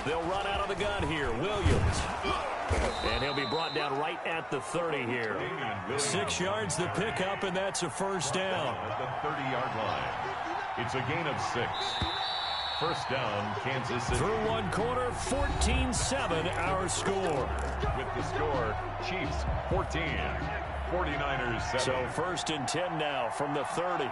They'll run out of the gun here. Williams. And he'll be brought down right at the 30 here. 6 yards the pickup, and that's a first down. At the 30-yard line. It's a gain of 6. First down, Kansas City. Through one quarter, 14-7 our score. With the score, Chiefs 14, 49ers 7. So first and 10 now from the 30.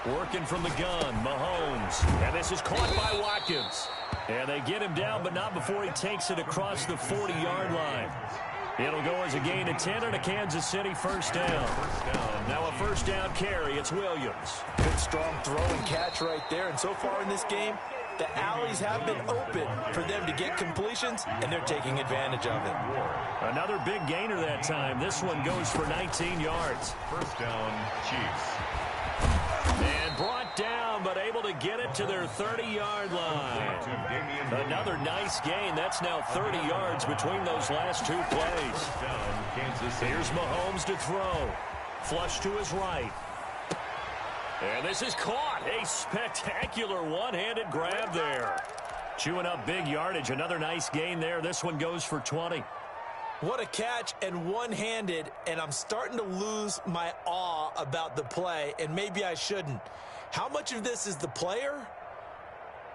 Working from the gun, Mahomes. And this is caught by Watkins. And they get him down, but not before he takes it across the 40-yard line. It'll go as a gain of 10 and a Kansas City first down. Now a first down carry. It's Williams. Good strong throw and catch right there. And so far in this game, the alleys have been open for them to get completions, and they're taking advantage of it. Another big gainer that time. This one goes for 19 yards. First down, Chiefs. And brought down, but able to get it to their 30-yard line. Another nice gain. That's now 30 yards between those last 2 plays. Here's Mahomes to throw. Flush to his right. And this is caught. A spectacular one-handed grab there. Chewing up big yardage. Another nice gain there. This one goes for 20. What a catch, and one-handed, and I'm starting to lose my awe about the play, and maybe I shouldn't. How much of this is the player?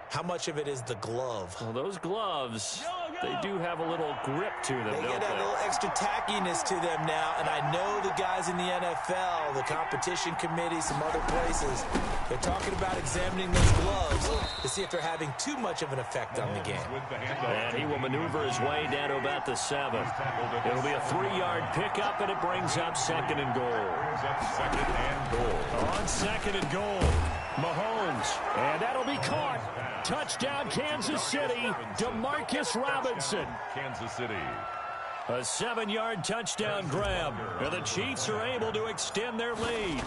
How much of it is the glove? Well, those gloves, they do have a little grip to them, They don't get a little extra tackiness to them now, and I know the guys in the NFL, the competition committee, some other places, they're talking about examining those gloves to see if they're having too much of an effect on the game. And he will maneuver his way down to about the 7. It'll be a 3-yard pickup, and it brings up second and goal. On second and goal, Mahomes, and that'll be caught. Touchdown, Kansas City, DeMarcus Robinson. Kansas City. A 7-yard touchdown grab. And the Chiefs are able to extend their lead.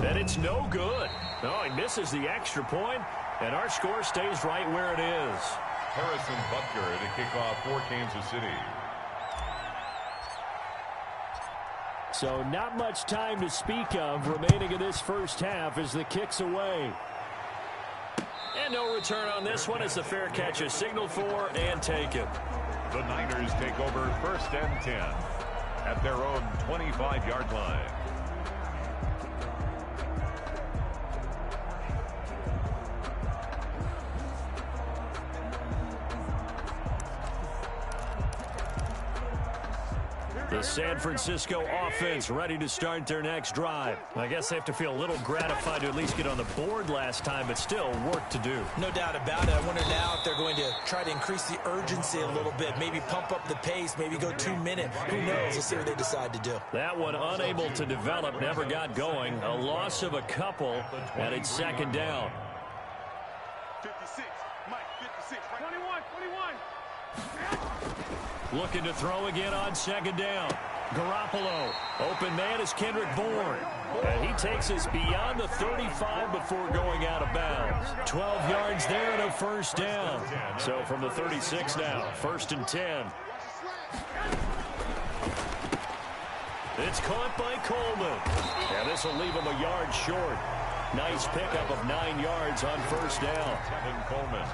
And it's no good. Oh, he misses the extra point, and our score stays right where it is. Harrison Butker to kick off for Kansas City. So not much time to speak of remaining in this first half as the kick's away. And no return on this one as the fair catch is signaled for and taken. The Niners take over first and 10 at their own 25-yard line. The San Francisco offense ready to start their next drive. I guess they have to feel a little gratified to at least get on the board last time, but still work to do. No doubt about it. I wonder now if they're going to try to increase the urgency a little bit, maybe pump up the pace, maybe go 2-minute. Who knows? Let's see what they decide to do. That one unable to develop, never got going. A loss of a couple, and it's second down. 56, Mike, 56, 21, 21. Looking to throw again on second down. Garoppolo. Open man is Kendrick Bourne. And he takes us beyond the 35 before going out of bounds. 12 yards there and a first down. So from the 36 now, first and 10. It's caught by Coleman. And this will leave him a yard short. Nice pickup of 9 yards on first down. Tevin Coleman.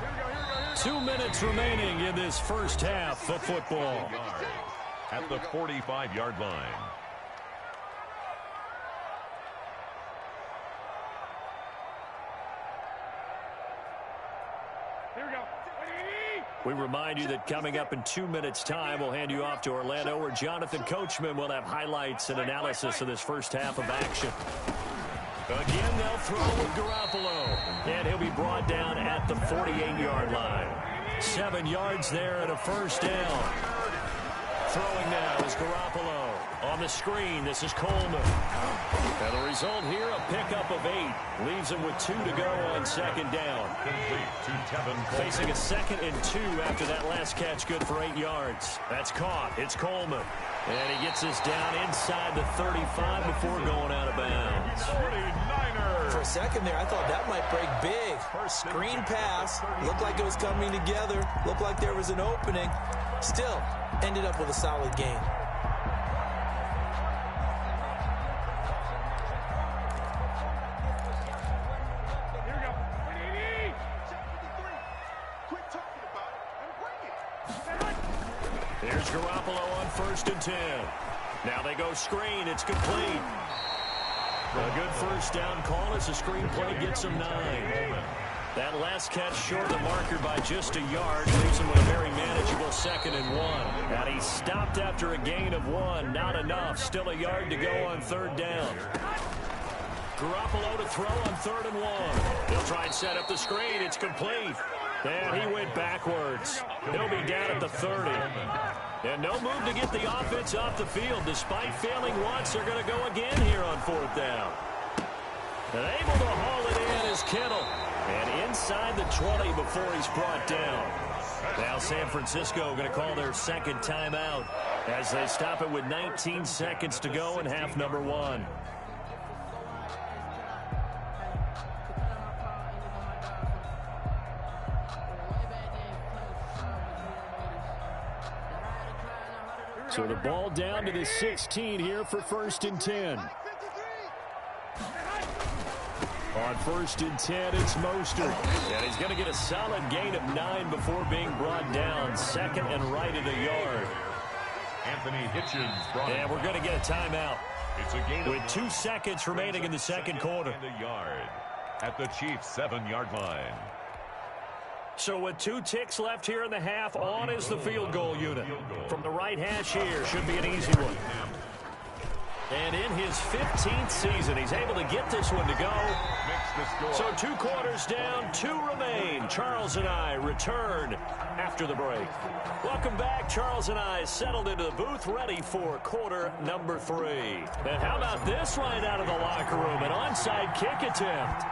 2 minutes remaining in this first half of football. At the 45-yard line. Here we go. We remind you that coming up in 2 minutes' time, we'll hand you off to Orlando, where Jonathan Coachman will have highlights and analysis of this first half of action. Again, they'll throw with Garoppolo, and he'll be brought down at the 48-yard line. 7 yards there and a first down. Throwing now is Garoppolo. On the screen, this is Coleman. And the result here, a pickup of 8. Leaves him with 2 to go on second down. Complete to Tevin Coleman. Facing a 2nd and 2 after that last catch, good for 8 yards. That's caught. It's Coleman. And he gets us down inside the 35 before going out of bounds. 49ers. For a second there, I thought that might break big. Screen pass. Looked like it was coming together. Looked like there was an opening. Still, ended up with a solid gain. Here's Garoppolo on 1st and 10. Now they go screen. It's complete. A good first down call as the screen play gets him 9. That last catch short of the marker by just a yard leaves him with a very manageable 2nd and 1. And he stopped after a gain of 1. Not enough. Still a yard to go on 3rd down. Garoppolo to throw on 3rd and 1. He'll try and set up the screen. It's complete. And he went backwards. He'll be down at the 30. And no move to get the offense off the field. Despite failing once, they're going to go again here on 4th down. And able to haul it in is Kittle. And inside the 20 before he's brought down. Now San Francisco going to call their 2nd timeout as they stop it with 19 seconds to go in half number 1. So the ball down to the 16 here for 1st and 10. On 1st and 10, it's Mostert. And he's going to get a solid gain of 9 before being brought down. 2nd and right at a yard. Anthony Hitchens brought and we're going to get a timeout. It's a gain with 2 seconds remaining in the 2nd quarter. And a yard at the Chiefs' 7-yard line. So with 2 ticks left here in the half, on is the field goal unit. From the right hash here, should be an easy one. And in his 15th season, he's able to get this one to go. So 2 quarters down, 2 remain. Charles and I return after the break. Welcome back. Charles and I settled into the booth, ready for quarter number 3. And how about this right out of the locker room? An onside kick attempt.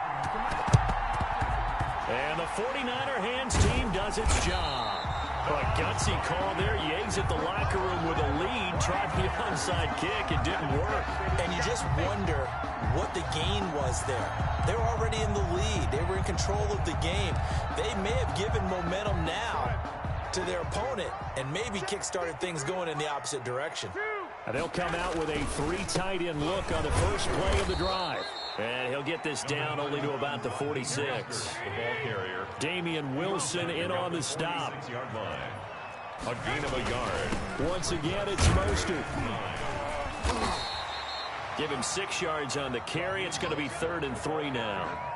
And the 49er hands team does its job. A gutsy call there. Yates at the locker room with a lead. Tried the onside kick. It didn't work. And you just wonder what the gain was there. They were already in the lead. They were in control of the game. They may have given momentum now to their opponent and maybe kick-started things going in the opposite direction. And they'll come out with a 3 tight end look on the first play of the drive. And he'll get this down only to about the 46. The ball carrier. Damian Wilson in on the stop. 6-yard line. A gain of a yard. Once again, it's Mostert. Give him 6 yards on the carry. It's going to be 3rd and 3 now.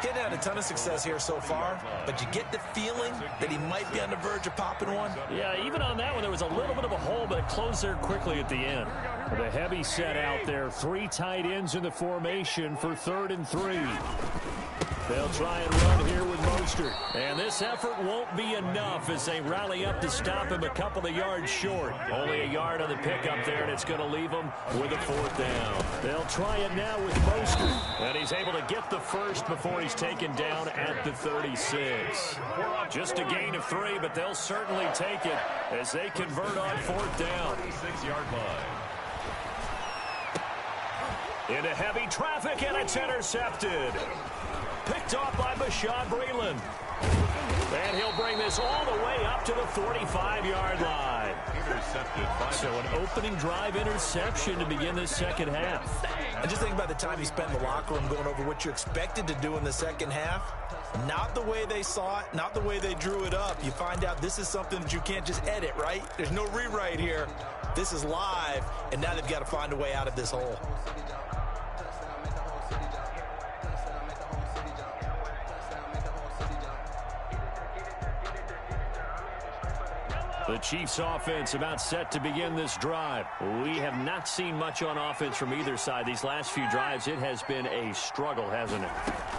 Getting had a ton of success here so far, but you get the feeling that he might be on the verge of popping one. Yeah, even on that one, there was a little bit of a hole, but it closed there quickly at the end. With a heavy set out there, 3 tight ends in the formation for 3rd and 3. They'll try and run here with Mostert. And this effort won't be enough as they rally up to stop him a couple of yards short. Only a yard on the pickup there, and it's going to leave him with a 4th down. They'll try it now with Mostert. And he's able to get the first before he's taken down at the 36. Just a gain of 3, but they'll certainly take it as they convert on 4th down. 36-yard line. Into heavy traffic, and it's intercepted. Picked off by Bashaud Breeland. And he'll bring this all the way up to the 45-yard line. Intercepted by so an opening drive interception to begin this 2nd half. And just think about the time you spent in the locker room going over what you expected to do in the 2nd half. Not the way they saw it, not the way they drew it up. You find out this is something that you can't just edit, right? There's no rewrite here. This is live, and now they've got to find a way out of this hole. The Chiefs offense about set to begin this drive. We have not seen much on offense from either side. These last few drives, it has been a struggle, hasn't it?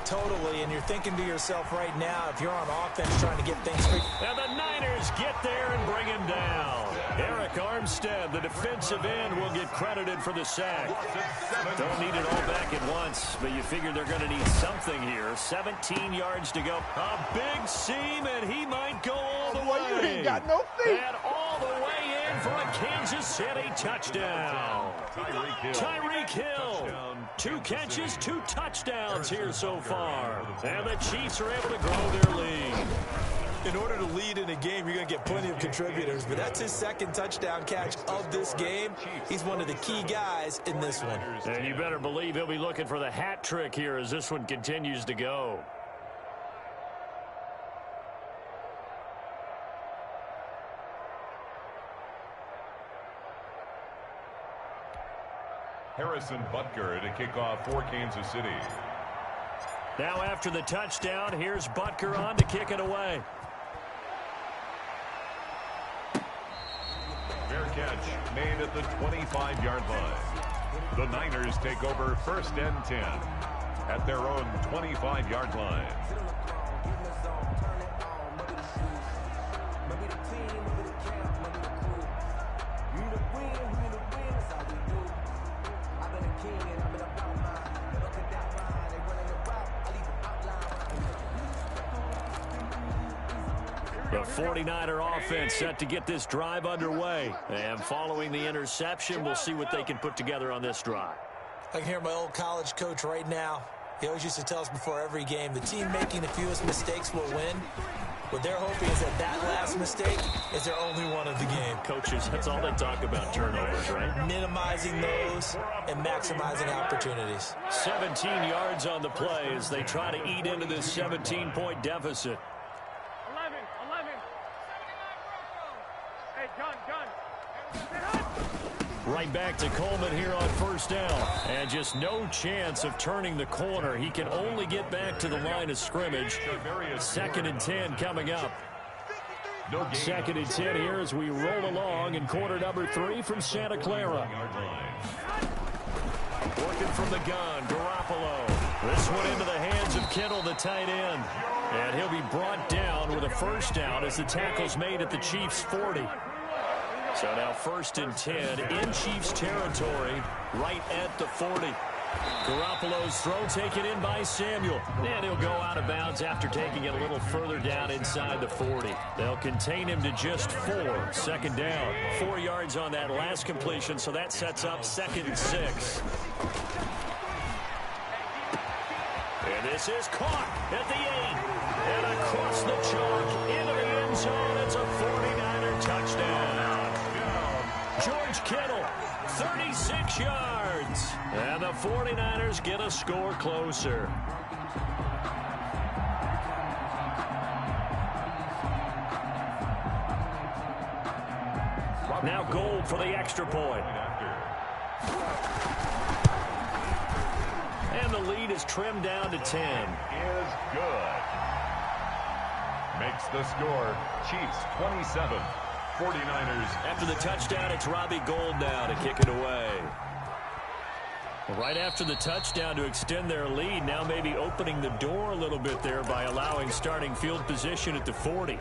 Totally, and you're thinking to yourself right now, if you're on offense trying to get things straight. And the Niners get there and bring him down. Eric Armstead, the defensive end, will get credited for the sack. Don't need it all back at once, but you figure they're going to need something here. 17 yards to go. A big seam, and he might go all the way. You ain't got no feet. And all the way in for a Kansas City touchdown. Tyreek Hill. 2 catches, 2 touchdowns here so far. And the Chiefs are able to grow their lead. In order to lead in a game, you're going to get plenty of contributors, but that's his 2nd touchdown catch of this game. He's one of the key guys in this one. And you better believe he'll be looking for the hat trick here as this one continues to go. Harrison Butker to kick off for Kansas City. Now after the touchdown, here's Butker on to kick it away. Fair catch made at the 25-yard line. The Niners take over 1st and 10 at their own 25-yard line. The 49er offense set to get this drive underway. And following the interception, we'll see what they can put together on this drive. I can hear my old college coach right now. He always used to tell us before every game, the team making the fewest mistakes will win. What they're hoping is that last mistake is their only one of the game. Coaches, that's all they talk about, turnovers, right? Minimizing those and maximizing opportunities. 17 yards on the play as they try to eat into this 17-point deficit. 11. Hey, gun. Right back to Coleman here on 1st down. And just no chance of turning the corner. He can only get back to the line of scrimmage. 2nd and 10 coming up. 2nd and 10 here as we roll along in quarter number 3 from Santa Clara. Working from the gun, Garoppolo. This one into the hands of Kittle, the tight end. And he'll be brought down with a 1st down as the tackle's made at the Chiefs' 40. So now 1st and 10 in Chiefs territory, right at the 40. Garoppolo's throw taken in by Samuel. And he'll go out of bounds after taking it a little further down inside the 40. They'll contain him to just 4. 2nd down. 4 yards on that last completion, so that sets up 2nd and 6. And this is caught at the 8. And across the chalk into the end zone. It's a 49er touchdown. George Kittle, 36 yards. And the 49ers get a score closer. Now Gold for the extra point. And the lead is trimmed down to 10. Is good. Makes the score Chiefs 27. 49ers. After the touchdown, it's Robbie Gould now to kick it away. Right after the touchdown to extend their lead, now maybe opening the door a little bit there by allowing starting field position at the 40.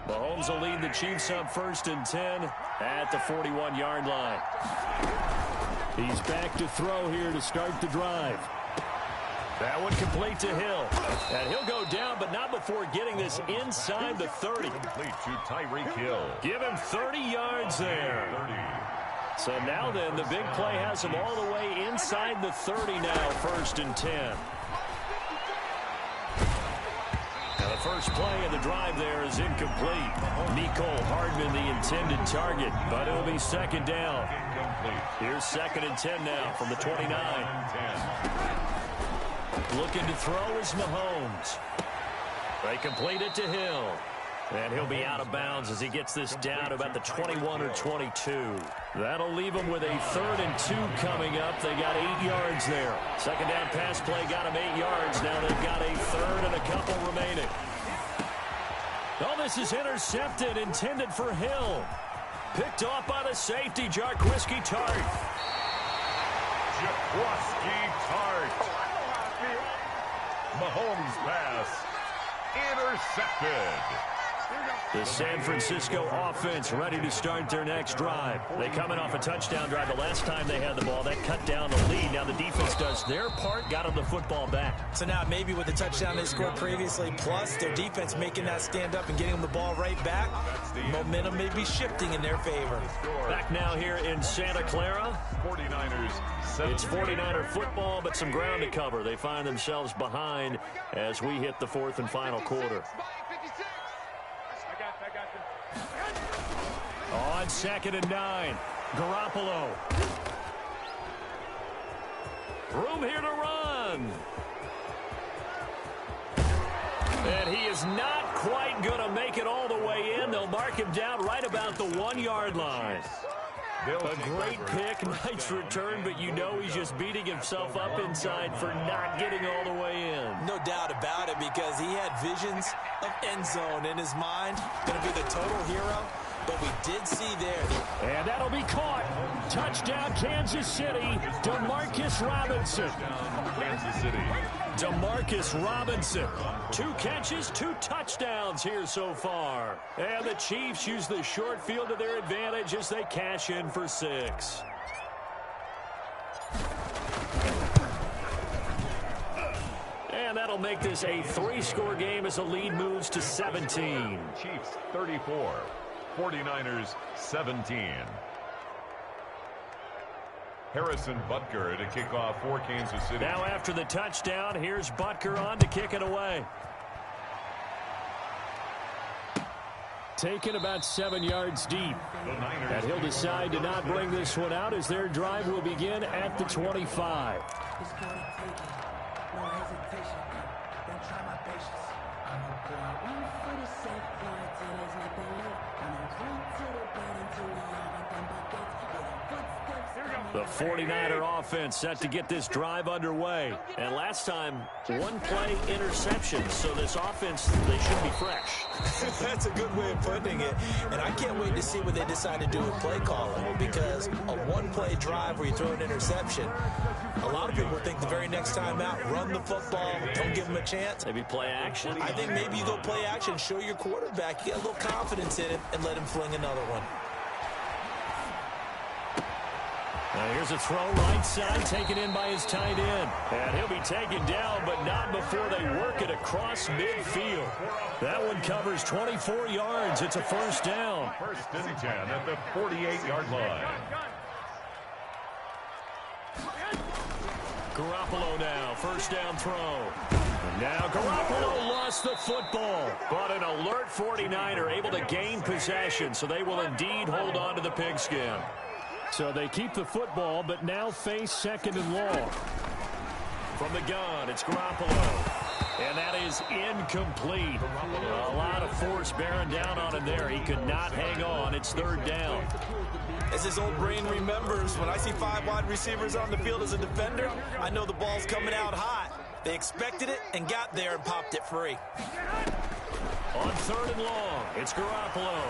Mahomes will lead the Chiefs up 1st and 10 at the 41-yard line. He's back to throw here to start the drive. That one complete to Hill. And he'll go down, but not before getting this inside the 30. Complete to Tyreek Hill. Give him 30 yards there. 30. So now then, the big play has him all the way inside the 30 now, 1st and 10. Now the first play of the drive there is incomplete. Mecole Hardman the intended target, but it'll be 2nd down. Here's 2nd and 10 now from the 29. Looking to throw is Mahomes. They complete it to Hill. And he'll be out of bounds as he gets this down about the 21 or 22. That'll leave him with a 3rd and 2 coming up. They got 8 yards there. 2nd down pass play got him 8 yards. Now they've got a 3rd and a couple remaining. Oh, this is intercepted, intended for Hill. Picked off by the safety, Jaquiski Tartt. Jaquiski Tartt. Mahomes pass intercepted. The San Francisco offense ready to start their next drive. They coming off a touchdown drive the last time they had the ball. That cut down the lead. Now the defense does their part, got them the football back. So now maybe with the touchdown they scored previously, plus their defense making that stand up and getting them the ball right back, momentum may be shifting in their favor. Back now here in Santa Clara. 49ers. It's 49er football, but some ground to cover. They find themselves behind as we hit the 4th and final quarter. On 2nd and 9, Garoppolo. Room here to run. And he is not quite going to make it all the way in. They'll mark him down right about the 1-yard line. A great pick, nice return, but you know he's just beating himself up inside for not getting all the way in. No doubt about it, because he had visions of end zone in his mind. Going to be the total hero, but we did see there. And that'll be caught. Touchdown, Kansas City. DeMarcus Robinson. Kansas City. DeMarcus Robinson. 2 catches, 2 touchdowns here so far. And the Chiefs use the short field to their advantage as they cash in for 6. And that'll make this a 3-score game as the lead moves to 17. Chiefs 34, 49ers 17. Harrison Butker to kick off for Kansas City. Now after the touchdown, here's Butker on to kick it away. Taken about 7 yards deep. And he'll decide to not bring this one out as their drive will begin at the 25. The 49er offense set to get this drive underway. And last time, 1-play interception. So this offense, they should be fresh. That's a good way of putting it. And I can't wait to see what they decide to do with play calling, because a 1-play drive where you throw an interception, a lot of people think the very next time out, run the football, don't give them a chance. Maybe play action? I think maybe you go play action, show your quarterback, you get a little confidence in it, and let him fling another one. Now here's a throw right side, taken in by his tight end. And he'll be taken down, but not before they work it across midfield. That one covers 24 yards. It's a first down. First and 10 at the 48-yard line. Garoppolo now, first down throw. Now Garoppolo lost the football, but an alert 49er able to gain possession, so they will indeed hold on to the pigskin. So they keep the football, but now face second and long. From the gun, it's Garoppolo. And that is incomplete. A lot of force bearing down on him there. He could not hang on. It's third down. As his old brain remembers, when I see 5 wide receivers on the field as a defender, I know the ball's coming out hot. They expected it and got there and popped it free. On third and long, it's Garoppolo.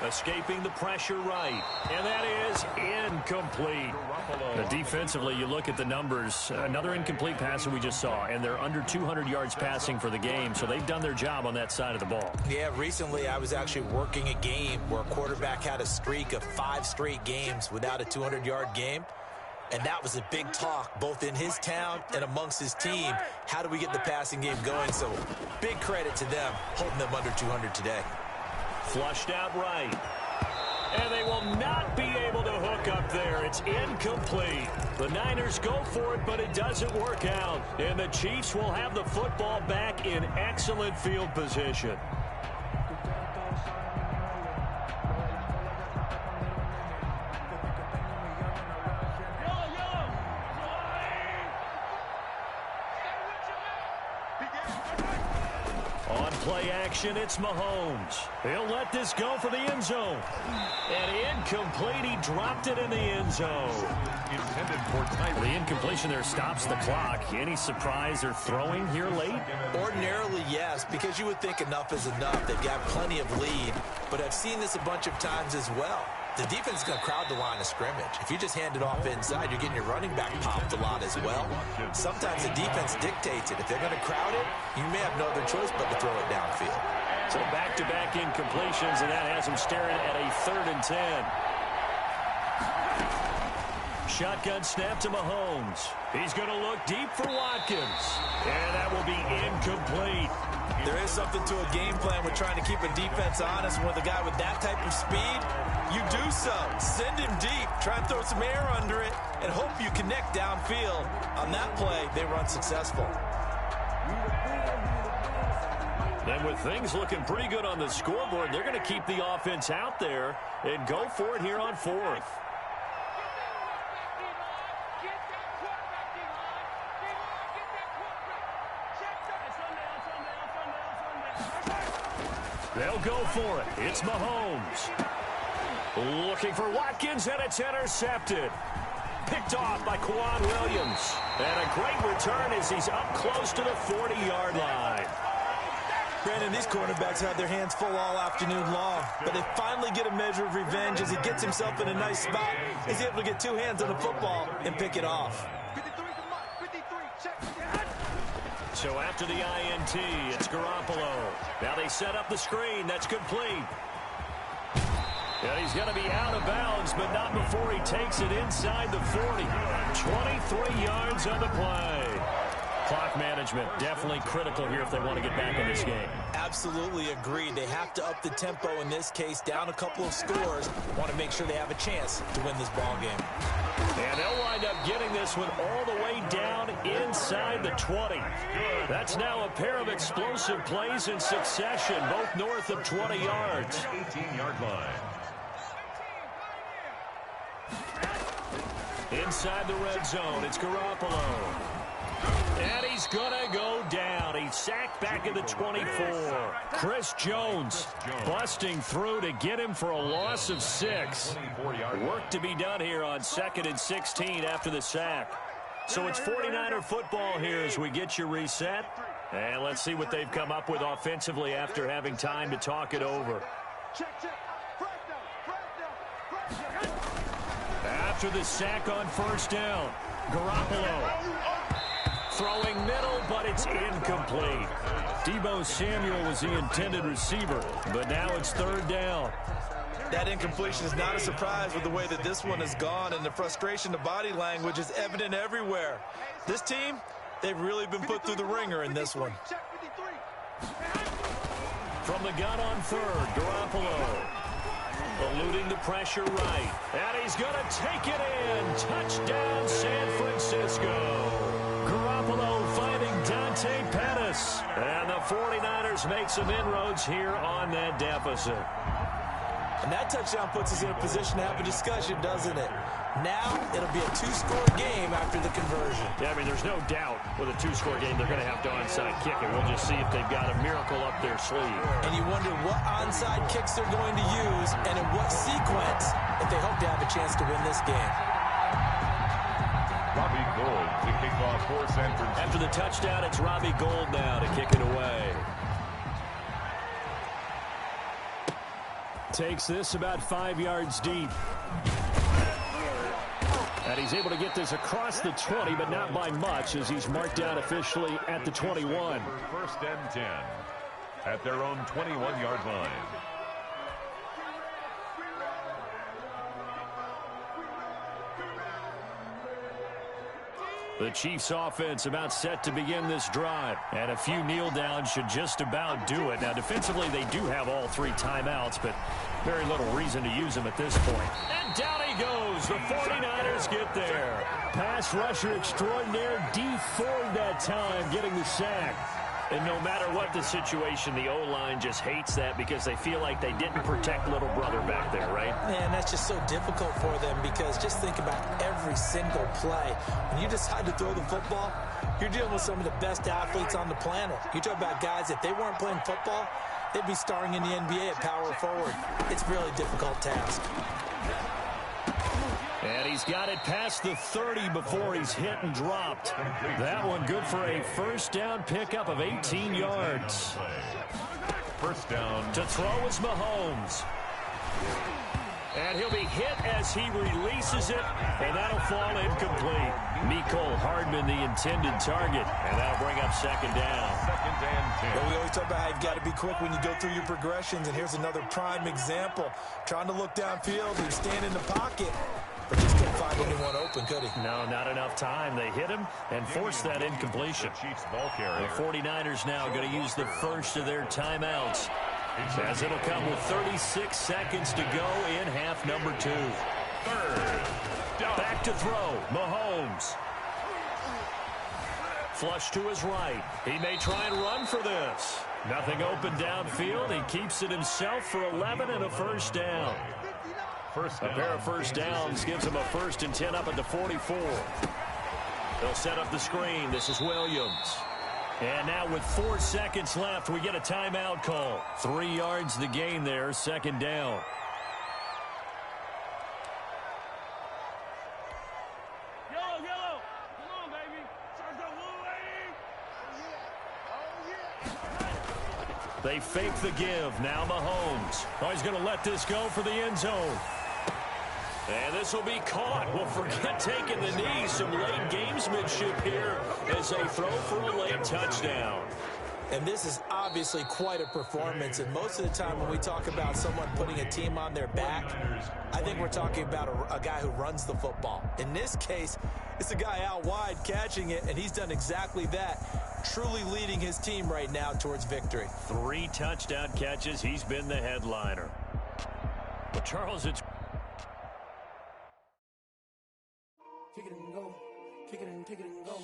Escaping the pressure right. And that is incomplete. Defensively, you look at the numbers. Another incomplete pass that we just saw, and they're under 200 yards passing for the game, so they've done their job on that side of the ball. Yeah, recently I was actually working a game where a quarterback had a streak of 5 straight games without a 200-yard game. And that was a big talk, both in his town and amongst his team. How do we get the passing game going? So big credit to them, holding them under 200 today. Flushed out right. And they will not be able to hook up there. It's incomplete. The Niners go for it, but it doesn't work out. And the Chiefs will have the football back in excellent field position. Play action, it's Mahomes. He'll let this go for the end zone. And incomplete, he dropped it in the end zone. Intended for Tyree. The incompletion there stops the clock. Any surprise or throwing here late? Ordinarily, yes, because you would think enough is enough. They've got plenty of lead, but I've seen this a bunch of times as well. The defense is going to crowd the line of scrimmage. If you just hand it off inside, you're getting your running back popped a lot as well. Sometimes the defense dictates it. If they're going to crowd it, you may have no other choice but to throw it downfield. So back-to-back incompletions, and that has them staring at a 3rd and 10. Shotgun snap to Mahomes. He's going to look deep for Watkins. And that will be incomplete. There is something to a game plan with trying to keep a defense honest. With a guy with that type of speed, you do so. Send him deep. Try and throw some air under it and hope you connect downfield. On that play, they were unsuccessful. And with things looking pretty good on the scoreboard, they're going to keep the offense out there and go for it here on 4th. They'll go for it. It's Mahomes. Looking for Watkins, and it's intercepted. Picked off by Quan Williams. And a great return as he's up close to the 40-yard line. Brandon, these quarterbacks have their hands full all afternoon long, but they finally get a measure of revenge as he gets himself in a nice spot. He's able to get two hands on the football and pick it off. So after the INT, it's Garoppolo. Now they set up the screen. That's complete. And he's going to be out of bounds, but not before he takes it inside the 40. 23 yards on the play. Clock management definitely critical here if they want to get back in this game. Absolutely agreed. They have to up the tempo in this case, down a couple of scores. Want to make sure they have a chance to win this ball game. And they'll wind up getting this one all the way down inside the 20. That's now a pair of explosive plays in succession, both north of 20 yards. 18-yard line. Inside the red zone, it's Garoppolo. And he's going to go down. He's sacked back at the 24. Chris Jones busting through to get him for a loss of 6. Work to be done here on 2nd and 16 after the sack. So it's 49er football here as we get you reset. And let's see what they've come up with offensively after having time to talk it over. After the sack on first down, Garoppolo throwing middle, but it's incomplete. Deebo Samuel was the intended receiver, but now it's third down. That incompletion is not a surprise with the way that this one has gone, and the frustration, the body language is evident everywhere. This team, they've really been put through the ringer in this one. From the gun on third, Garoppolo eluding the pressure right. And he's going to take it in. Touchdown, San Francisco. Garoppolo finding Dante Pettis. And the 49ers make some inroads here on that deficit. And that touchdown puts us in a position to have a discussion, doesn't it? Now it'll be a two-score game after the conversion. Yeah, I mean, there's no doubt with a two-score game they're going to have to onside kick it. We'll just see if they've got a miracle up their sleeve. And you wonder what onside kicks they're going to use and in what sequence if they hope to have a chance to win this game. Robbie Gould to kick off for San Francisco. After the touchdown, it's Robbie Gould now to kick it away. Takes this about 5 yards deep. And he's able to get this across the 20, but not by much as he's marked down officially at the 21. First and 10 at their own 21-yard line. The Chiefs offense about set to begin this drive. And a few kneel downs should just about do it. Now, defensively, they do have all 3 timeouts, but very little reason to use them at this point. And down he goes. The 49ers get there. Pass rusher extraordinaire. D Ford that time getting the sack. And no matter what the situation, the O-line just hates that because they feel like they didn't protect little brother back there, right? Man, that's just so difficult for them because just think about every single play. When you decide to throw the football, you're dealing with some of the best athletes on the planet. You talk about guys, if they weren't playing football, they'd be starring in the NBA at power forward. It's a really difficult task. And he's got it past the 30 before he's hit and dropped. That one good for a first down pickup of 18 yards. First down. To throw is Mahomes. And he'll be hit as he releases it, and that'll fall incomplete. Mecole Hardman, the intended target, and that'll bring up second down. Second and 10. Well, we always talk about how you've got to be quick when you go through your progressions, and here's another prime example. Trying to look downfield, he stand in the pocket, but just couldn't find anyone open, could he? No, not enough time. They hit him and forced that incompletion. The Chiefs ball carrier. The 49ers now going to use the first of their timeouts, as it'll come with 36 seconds to go in half number 2. Third down. Back to throw. Mahomes. Flush to his right. He may try and run for this. Nothing open downfield. He keeps it himself for 11 and a first down. A pair of first downs gives him a 1st and 10 up at the 44. They'll set up the screen. This is Williams. And now with 4 seconds left, we get a timeout call. 3 yards the gain there, second down. Yellow. Come on, baby. Charge that wall, lady. They fake the give. Now Mahomes. Oh, he's going to let this go for the end zone. And this will be caught. Well, forget taking the knee. Some late gamesmanship here as they throw for a late touchdown. And this is obviously quite a performance. And most of the time when we talk about someone putting a team on their back, I think we're talking about a guy who runs the football. In this case, it's a guy out wide catching it, and he's done exactly that, truly leading his team right now towards victory. 3 touchdown catches. He's been the headliner. But Charles, it's... Kick it and go. Kick it and go.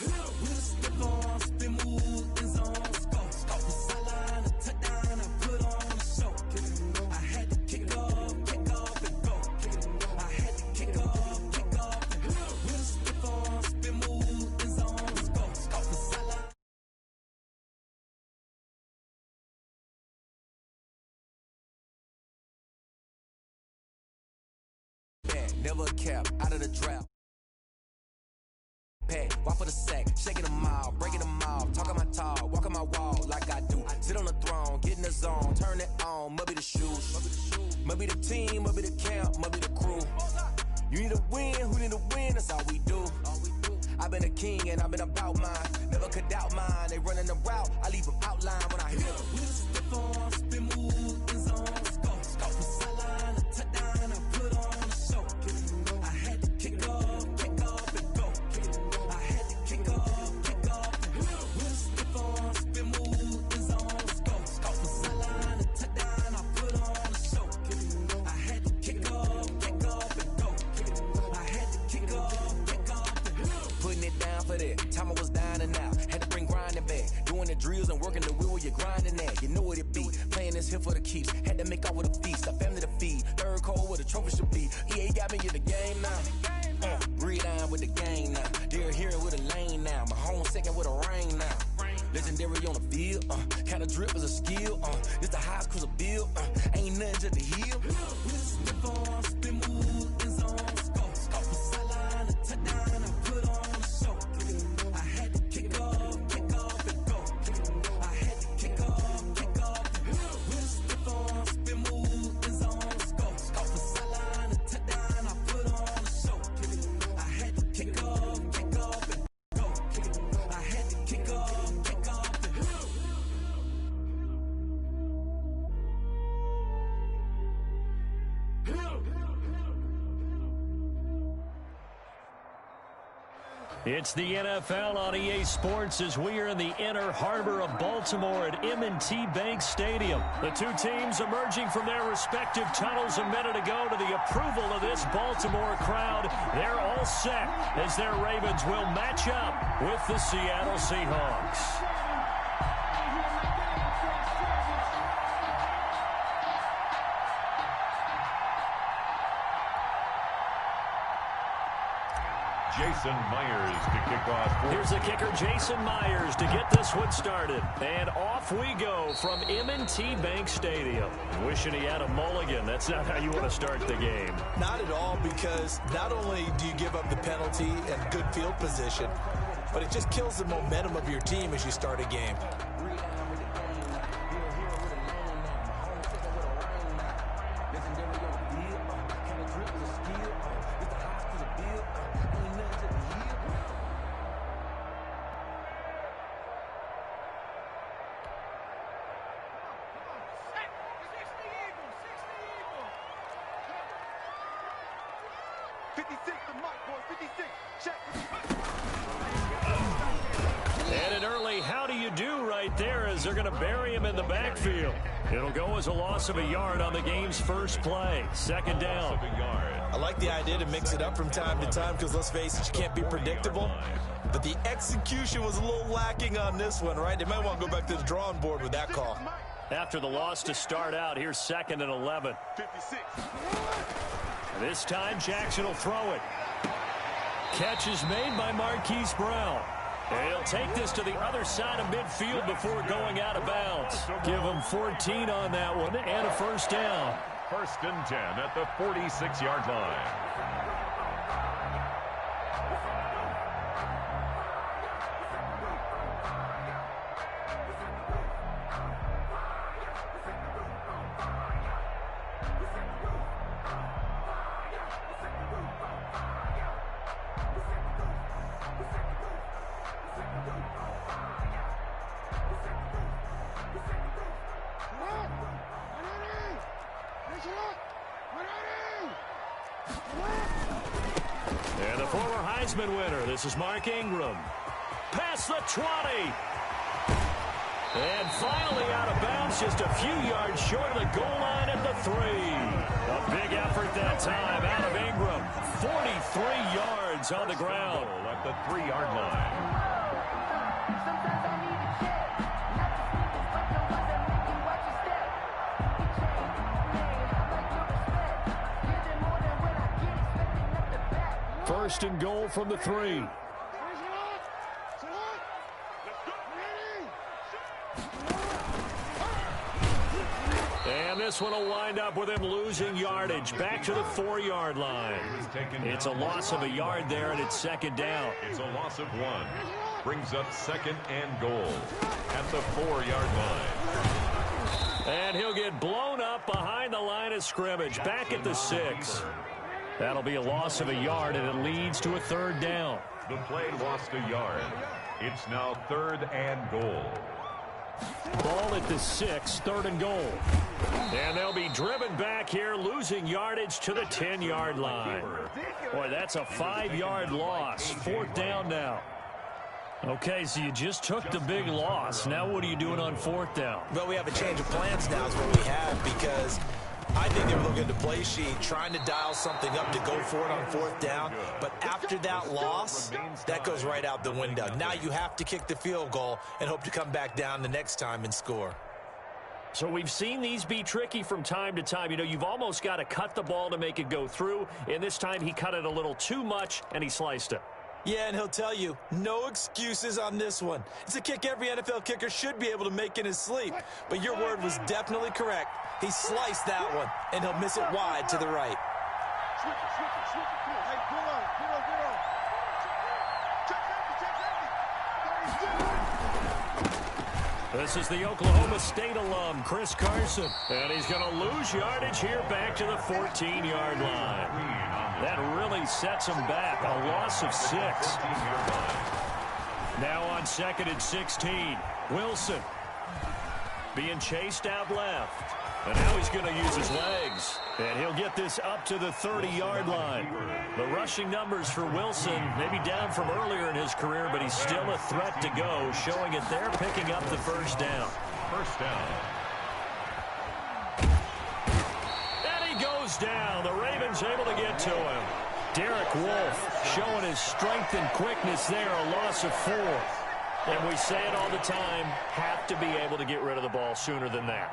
With a step on, spin move, in zone, go. Off the sideline, a touchdown, I put on the show. Kick it and go. I had to kick off and go. Kick it and go. I had to kick off and go. With a step on, spin move, in zone, go. Off the sideline. Never a cap, out of the draft. Walk for the sack, shaking them out, breaking them out, talking my talk, walking my wall like I do. Sit on the throne, get in the zone, turn it on, maybe the shoes, maybe the team, maybe the camp, maybe the crew. You need a win, who need a win, that's all we do. I've been a king and I've been about mine, never could doubt mine. They running the route, I leave them outline when I hit them. We step on, spin move, in zone, go. Off the sideline, a touchdown, I put on the show. I had to kick off and go. Time I was dying and out, had to bring grinding back. Doing the drills and working the wheel where you're grinding at. You know what it be, playing this here for the keeps. Had to make out with a feast, a family to feed. Third cold where the trophy should be. EA got me in the game now. Breathe down with the game now. They're hearing with a lane now. My home second with a rain now. Legendary on the field, kind of drip is a skill. This the highest cruiser bill, ain't nothing just to heal. Step on, spin move, in zone, go. Off the sideline, a touchdown, I put on the show. I had to kick off and go. I had to kick off. Step on, spin move, in zone, go. Off the sideline, a touchdown, I put on the show. I had to kick off and go. I had to kick off. It's the NFL on EA Sports as we are in the inner harbor of Baltimore at M&T Bank Stadium. The two teams emerging from their respective tunnels a minute ago to the approval of this Baltimore crowd. They're all set as their Ravens will match up with the Seattle Seahawks. Jason Myers to kick off. Here's the kicker, Jason Myers, to get this one started. And off we go from M&T Bank Stadium. Wishing he had a mulligan. That's not how you want to start the game. Not at all, because not only do you give up the penalty and good field position, but it just kills the momentum of your team as you start a game. And an early how do you do right there as they're going to bury him in the backfield. It'll go as a loss of a yard on the game's first play. Second down. I like the idea to mix it up from time to time because, let's face it, you can't be predictable. But the execution was a little lacking on this one, right? They might want to go back to the drawing board with that call. After the loss to start out, here's 2nd and 11. 56. This time, Jackson will throw it. Catch is made by Marquise Brown. He'll take this to the other side of midfield before going out of bounds. Give him 14 on that one and a first down. 1st and 10 at the 46-yard line. And the former Heisman winner, this is Mark Ingram. Past the 20. And finally out of bounds, just a few yards short of the goal line at the 3. A big effort that time out of Ingram. 43 yards on the ground. At the 3-yard line. First and goal from the 3. And this one will wind up with him losing yardage back to the 4-yard line. It's a loss of a yard there, and it's 2nd down. It's a loss of 1. Brings up 2nd and goal at the 4-yard line. And he'll get blown up behind the line of scrimmage, back at the 6. That'll be a loss of a yard, and it leads to a 3rd down. The play lost a yard. It's now 3rd and goal. Ball at the 6, 3rd and goal. And they'll be driven back here, losing yardage to the 10-yard line. Boy, that's a 5-yard loss. 4th down now. Okay, so you just took the big loss. Now what are you doing on 4th down? Well, we have a change of plans now is what we have, because I think they were looking at the play sheet, trying to dial something up to go for it on 4th down. But after that loss, that goes right out the window. Now you have to kick the field goal and hope to come back down the next time and score. So we've seen these be tricky from time to time. You know, you've almost got to cut the ball to make it go through. And this time he cut it a little too much, and he sliced it. Yeah, and he'll tell you, no excuses on this one. It's a kick every NFL kicker should be able to make in his sleep. But your word was definitely correct. He sliced that one, and he'll miss it wide to the right. This is the Oklahoma State alum, Chris Carson. And he's going to lose yardage here back to the 14-yard line. That really sets him back. A loss of 6. Now on 2nd and 16. Wilson being chased out left. And now he's going to use his legs. And he'll get this up to the 30-yard line. The rushing numbers for Wilson, maybe down from earlier in his career, but he's still a threat to go, showing it there, picking up the 1st down. 1st down. And he goes down. The Ravens able to get to him. Derek Wolfe showing his strength and quickness there, a loss of 4. And we say it all the time, have to be able to get rid of the ball sooner than that.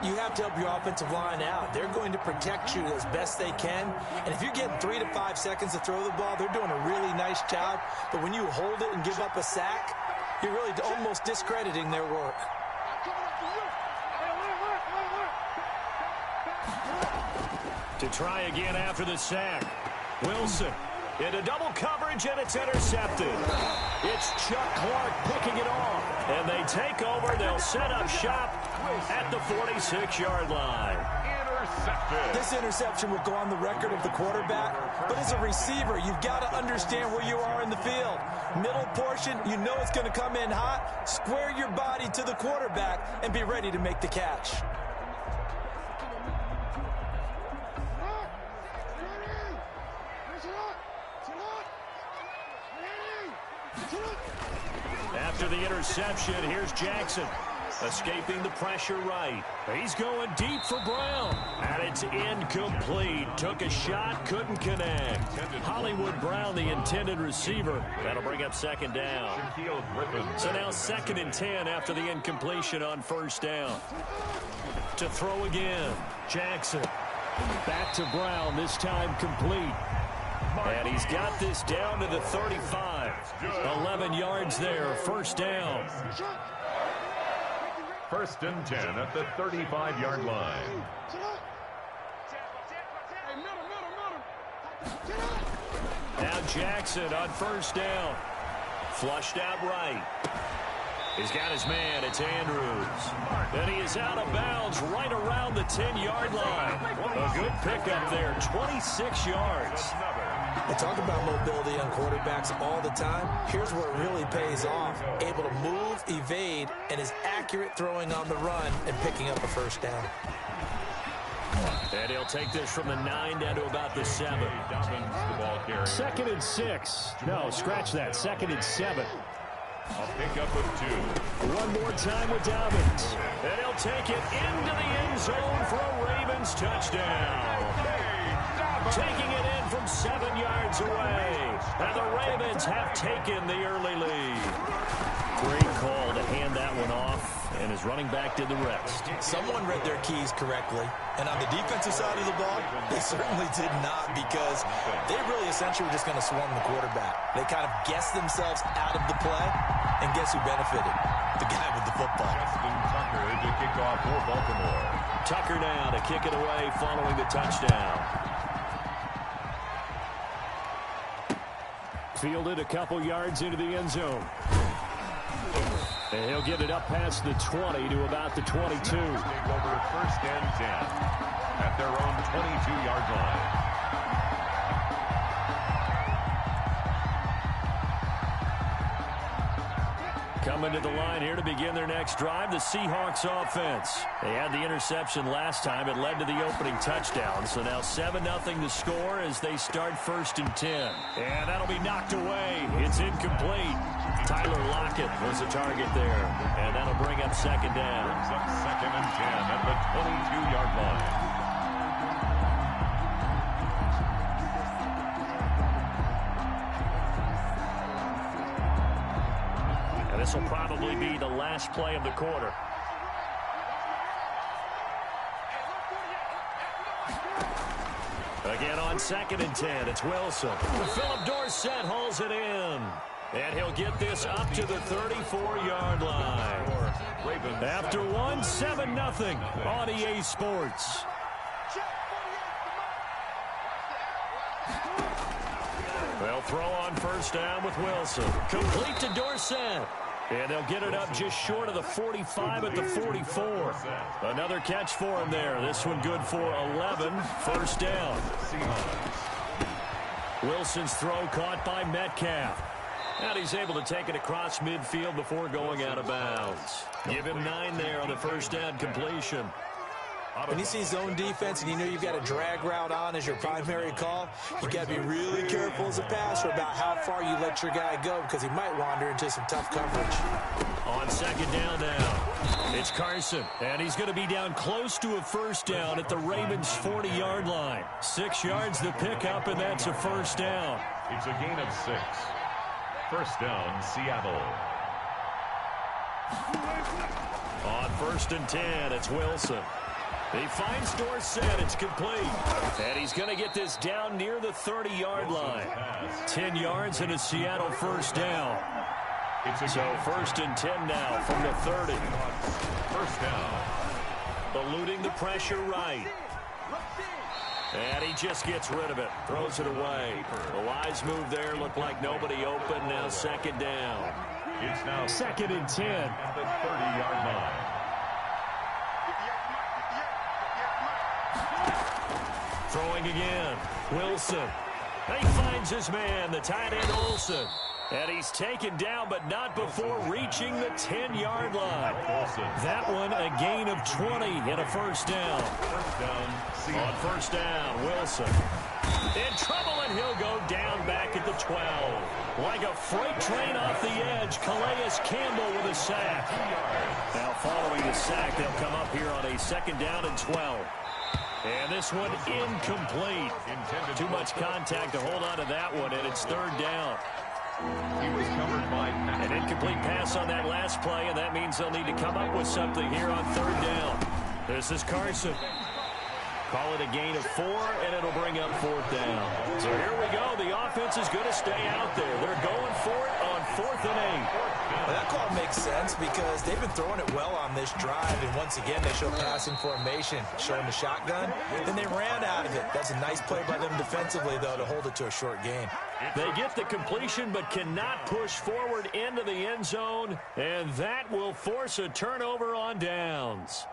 You have to help your offensive line out. They're going to protect you as best they can. And if you're getting 3 to 5 seconds to throw the ball, they're doing a really nice job. But when you hold it and give up a sack, you're really almost discrediting their work. To try again after the sack. Wilson into double coverage, and it's intercepted. It's Chuck Clark picking it off. And they take over. They'll set up shop at the 46-yard line. Intercepted. This interception will go on the record of the quarterback. But as a receiver, you've got to understand where you are in the field. Middle portion, you know it's going to come in hot. Square your body to the quarterback and be ready to make the catch. After the interception, here's Jackson. Escaping the pressure right. He's going deep for Brown. And it's incomplete. Took a shot, couldn't connect. Hollywood Brown, the intended receiver. That'll bring up 2nd down. So now 2nd and 10 after the incompletion on 1st down. To throw again. Jackson. Back to Brown, this time complete. And he's got this down to the 35. 11 yards there, first down. First and 10 at the 35-yard line. Now Jackson on first down. Flushed out right. He's got his man. It's Andrews. And he is out of bounds right around the 10-yard line. A good pickup there, 26 yards. We talk about mobility on quarterbacks all the time. Here's where it really pays off. Able to move, evade, and is accurate throwing on the run and picking up a first down. And he'll take this from the 9 down to about the 7. Second and 6. No, scratch that. Second and 7. A pickup of 2. One more time with Dobbins. And he'll take it into the end zone for a Ravens touchdown. Taking it in from 7 yards away. And the Ravens have taken the early lead. Great call to hand that one off. And his running back did the rest. Someone read their keys correctly. And on the defensive side of the ball, they certainly did not, because they really essentially were just going to swarm the quarterback. They kind of guessed themselves out of the play, and guess who benefited? The guy with the football. Justin Tucker to kick off for Baltimore. Tucker now to kick it away following the touchdown. Fielded a couple yards into the end zone. And he'll get it up past the 20 to about the 22. Take over first and 10 at their own 22-yard line. Coming to the line here to begin their next drive, the Seahawks offense. They had the interception last time. It led to the opening touchdown. So now 7-0 to score as they start first and 10. And that'll be knocked away. It's incomplete. Tyler Lockett was the target there. And that'll bring up second down. Brings up second and 10 at the 22-yard line. This will probably be the last play of the quarter. Again on second and 10, it's Wilson. Philip Dorsett hauls it in. And he'll get this up to the 34-yard line. After one, 7-0 on EA Sports. They'll throw on first down with Wilson. Complete to Dorsett. And they'll get it up just short of the 45 at the 44. Another catch for him there. This one good for 11. First down. Wilson's throw caught by Metcalf. And he's able to take it across midfield before going out of bounds. Give him 9 there on the first down completion. When you see zone defense and you know you've got a drag route on as your primary call, you got to be really careful as a passer about how far you let your guy go, because he might wander into some tough coverage. On second down now, it's Carson, and he's going to be down close to a first down at the Ravens' 40-yard line. 6 yards the pickup, and that's a first down. It's a gain of 6. First down, Seattle. On first and 10, it's Wilson. He finds Dorsett. It's complete. And he's going to get this down near the 30-yard line. 10 yards and a Seattle first down. So first and 10 now from the 30. First down. Eluding the pressure right. And he just gets rid of it. Throws it away. The wise move there. Looked like nobody open. Now second down. It's now second and 10. At the 30-yard line. Throwing again. Wilson. He finds his man, the tight end Olsen. And he's taken down, but not before reaching the 10-yard line. That one a gain of 20 and a first down. On first down, Wilson. In trouble, and he'll go down back at the 12. Like a freight train off the edge, Calais Campbell with a sack. Now following the sack, they'll come up here on a second down and 12. And this one incomplete. Too much contact to hold on to that one, and it's third down. He was covered by an incomplete pass on that last play, and that means they'll need to come up with something here on third down. This is Carson. Call it a gain of 4, and it'll bring up 4th down. So here we go. The offense is going to stay out there. They're going for it on 4th and 8. Well, that call makes sense because they've been throwing it well on this drive, and once again, they show passing formation, showing the shotgun. Then they ran out of it. That's a nice play by them defensively, though, to hold it to a short gain. They get the completion but cannot push forward into the end zone, and that will force a turnover on downs.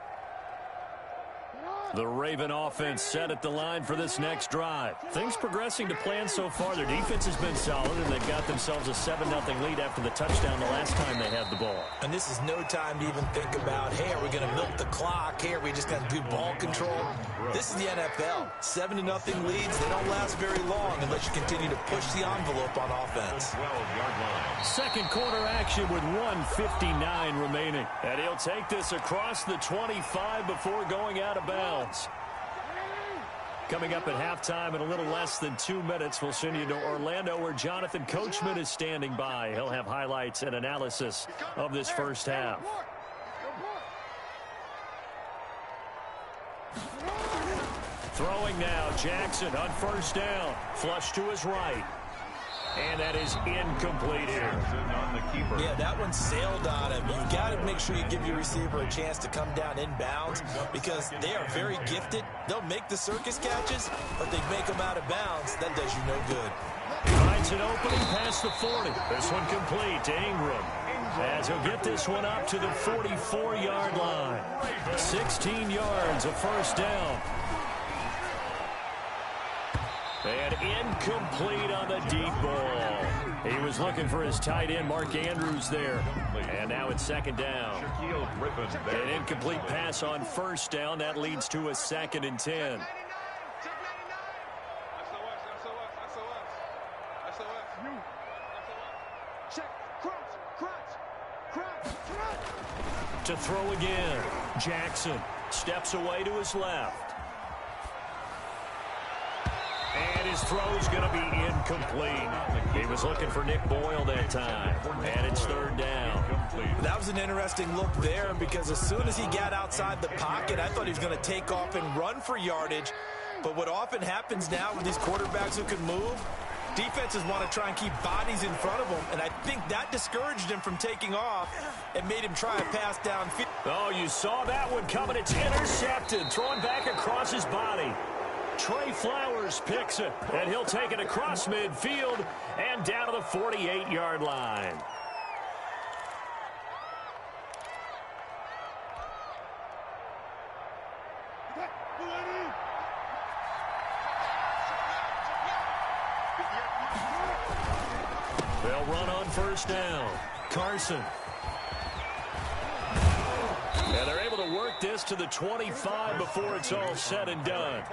The Raven offense set at the line for this next drive. Things progressing to plan so far. Their defense has been solid, and they've got themselves a 7-0 lead after the touchdown the last time they had the ball. And this is no time to even think about, hey, are we going to milk the clock? Hey, are we just going to do ball control? This is the NFL. 7-0 leads, they don't last very long unless you continue to push the envelope on offense. 12-yard line. Second quarter action with 1:59 remaining. And he'll take this across the 25 before going out of bounds. Coming up at halftime in a little less than 2 minutes, we'll send you to Orlando where Jonathan Coachman is standing by. He'll have highlights and analysis of this first half. Throwing now, Jackson on first down. Flush to his right. And that is incomplete here. Yeah, that one sailed on him. You've got to make sure you give your receiver a chance to come down inbounds because they are very gifted. They'll make the circus catches, but they make them out of bounds. That does you no good. Finds an opening past the 40. This one complete to Ingram. As he'll get this one up to the 44-yard line. 16 yards, a first down. And incomplete on the deep ball. He was looking for his tight end, Mark Andrews, there. And now it's second down. An incomplete pass on first down. That leads to a 2nd and 10. To throw again. Jackson steps away to his left. And his throw's going to be incomplete. He was looking for Nick Boyle that time. And it's 3rd down. That was an interesting look there because as soon as he got outside the pocket, I thought he was going to take off and run for yardage. But what often happens now with these quarterbacks who can move, defenses want to try and keep bodies in front of them. And I think that discouraged him from taking off and made him try a pass downfield. Oh, you saw that one coming. It's intercepted. Throwing back across his body. Trey Flowers picks it, and he'll take it across midfield and down to the 48-yard line. They'll run on first down. Carson. And they're able to work this to the 25 before it's all said and done.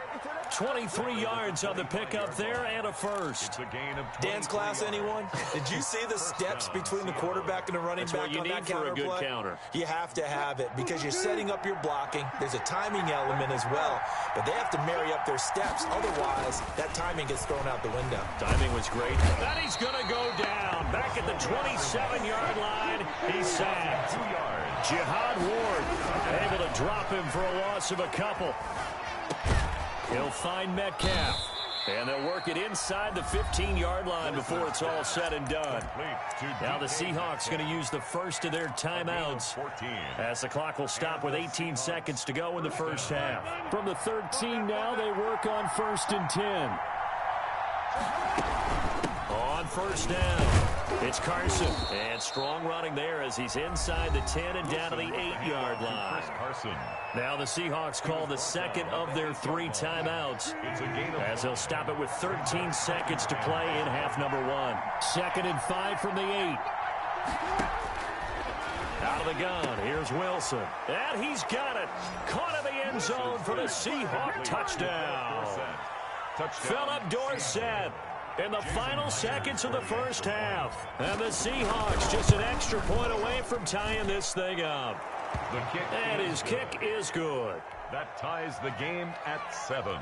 23 yards on the pickup there and a first. Dance class, anyone? Did you see the steps between the quarterback and the running back on that counter play? That's what you need for a good counter. You have to have it because you're setting up your blocking. There's a timing element as well, but they have to marry up their steps. Otherwise, that timing gets thrown out the window. Timing was great. And he's going to go down. Back at the 27-yard line, he's sacked. Jihad Ward able to drop him for a loss of a couple. He'll find Metcalf. And they'll work it inside the 15-yard line before it's all said and done. Now the Seahawks going to use the first of their timeouts as the clock will stop with 18 seconds to go in the first half. From the 13 now, they work on 1st and 10. On first down, it's Carson. And strong running there as he's inside the 10 and down to the 8-yard line. Now the Seahawks call the second of their 3 timeouts as they'll stop it with 13 seconds to play in half number 1. 2nd and 5 from the 8. Out of the gun, here's Wilson. And he's got it. Caught in the end zone for the Seahawk touchdown. Philip Dorsett in the final seconds of the first half. And the Seahawks just an extra point away from tying this thing up. And his kick is good. That ties the game at 7.